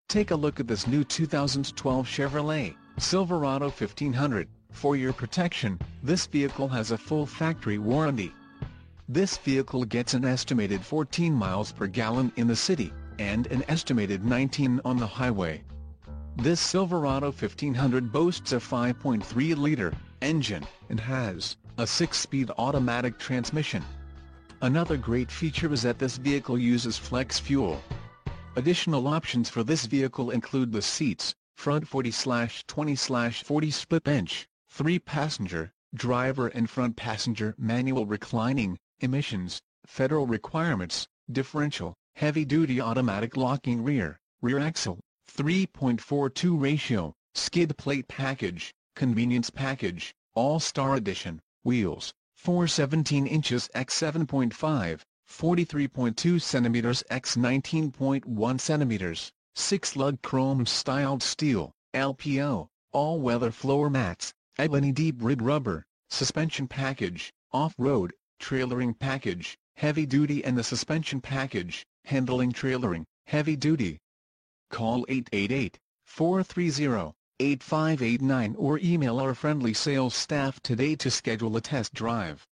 Take a look at this new 2012 Chevrolet Silverado 1500. For your protection, this vehicle has a full factory warranty. This vehicle gets an estimated 14 miles per gallon in the city, and an estimated 19 on the highway. This Silverado 1500 boasts a 5.3-liter engine, and has a 6-speed automatic transmission. Another great feature is that this vehicle uses flex fuel. Additional options for this vehicle include the seats, front 40/20/40 split bench, 3-passenger, driver and front passenger manual reclining, emissions, federal requirements, differential, heavy-duty automatic locking rear axle, 3.42 ratio, skid plate package, convenience package, all-star edition, wheels, 417 inches x 7.5, 43.2 centimeters x 19.1 centimeters, 6-lug chrome-styled steel, LPO, all-weather floor mats, ebony deep rid rubber, suspension package, off-road, trailering package, heavy-duty and the suspension package, handling trailering, heavy-duty. Call 888-430-8589 or email our friendly sales staff today to schedule a test drive.